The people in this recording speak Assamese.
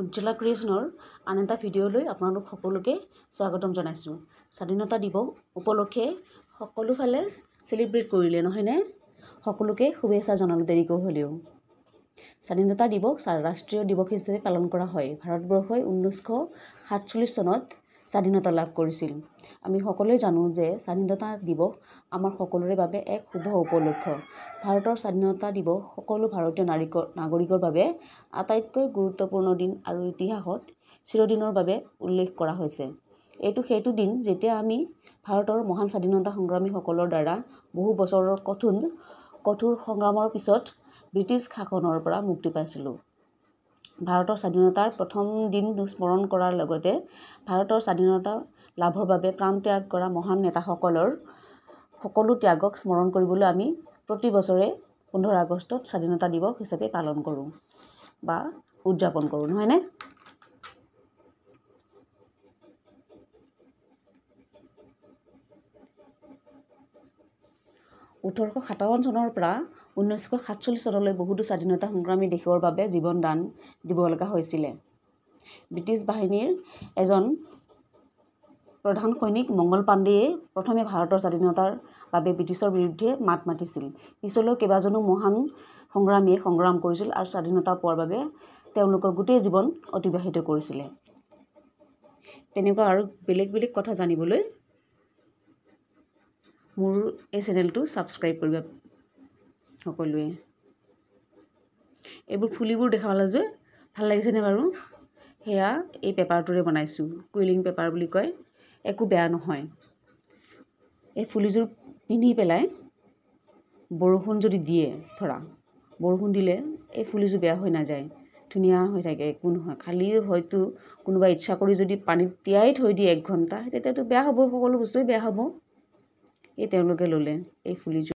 উজ্জ্বলা ক্ৰিয়েশ্যনৰ আন এটা ভিডিঅ'লৈ আপোনালোক সকলোকে স্বাগতম জনাইছোঁ। স্বাধীনতা দিৱস উপলক্ষে সকলোফালে চেলিব্ৰেট কৰিলে নহয়নে? সকলোকে শুভেচ্ছা জনালোঁ দেৰিকৈ হ'লেও। স্বাধীনতা দিৱস ৰাষ্ট্ৰীয় দিৱস হিচাপে পালন কৰা হয়। ভাৰতবৰ্ষই 1947 চনত স্বাধীনতা লাভ কৰিছিল। আমি সকলোৱে জানো যে স্বাধীনতা দিৱস আমাৰ সকলোৰে বাবে এক শুভ উপলক্ষ। ভাৰতৰ স্বাধীনতা দিৱস সকলো ভাৰতীয় নাগৰিকৰ বাবে আটাইতকৈ গুৰুত্বপূৰ্ণ দিন আৰু ইতিহাসত চিৰদিনৰ বাবে উল্লেখ কৰা হৈছে। এইটো সেইটো দিন যেতিয়া আমি ভাৰতৰ মহান স্বাধীনতা সংগ্ৰামীসকলৰ দ্বাৰা বহু বছৰৰ কঠোৰ সংগ্ৰামৰ পিছত ব্ৰিটিছ শাসনৰ পৰা মুক্তি পাইছিলোঁ। ভাৰতৰ স্বাধীনতাৰ প্ৰথম দিন স্মৰণ কৰাৰ লগতে ভাৰতৰ স্বাধীনতা লাভৰ বাবে প্ৰাণ ত্যাগ কৰা মহান নেতাসকলৰ সকলো ত্যাগক স্মৰণ কৰিবলৈ আমি প্ৰতি বছৰে 15 আগষ্টত স্বাধীনতা দিৱস হিচাপে পালন কৰোঁ বা উদযাপন কৰোঁ নহয়নে? ওঠৰশ 57 চনৰ পৰা 1947 চনলৈ বহুতো স্বাধীনতা সংগ্ৰামী দেশৰ বাবে জীৱন দান দিব লগা হৈছিলে। ব্ৰিটিছ বাহিনীৰ এজন প্ৰধান সৈনিক মংগল পাণ্ডেয়ে প্ৰথমে ভাৰতৰ স্বাধীনতাৰ বাবে ব্ৰিটিছৰ বিৰুদ্ধে মাত মাতিছিল। পিছলৈ কেইবাজনো মহান সংগ্ৰামীয়ে সংগ্ৰাম কৰিছিল আৰু স্বাধীনতা পোৱাৰ বাবে তেওঁলোকৰ গোটেই জীৱন অতিবাহিত কৰিছিলে। তেনেকুৱা আৰু বেলেগ বেলেগ কথা জানিবলৈ মোৰ এই চেনেলটো ছাবস্ক্ৰাইব কৰিবা সকলোৱে। এইবোৰ ফুলিবোৰ দেখাবলৈ যে ভাল লাগিছেনে বাৰু? সেয়া এই পেপাৰটোৰে বনাইছোঁ, কুইলিং পেপাৰ বুলি কয়। একো বেয়া নহয়। এই ফুলিযোৰ পিন্ধি পেলাই বৰষুণ যদি দিয়ে, বৰষুণ দিলে এই ফুলিযোৰ বেয়া হৈ নাযায়, ধুনীয়া হৈ থাকে, একো নহয়। খালি হয়তো কোনোবা ইচ্ছা কৰি যদি পানীত তিয়াই থৈ দিয়ে 1 ঘণ্টা, তেতিয়াতো বেয়া হ'ব, সকলো বস্তুৱেই বেয়া হ'ব। এই তেওঁলোকে ল'লে এই ফুলিযোৰ।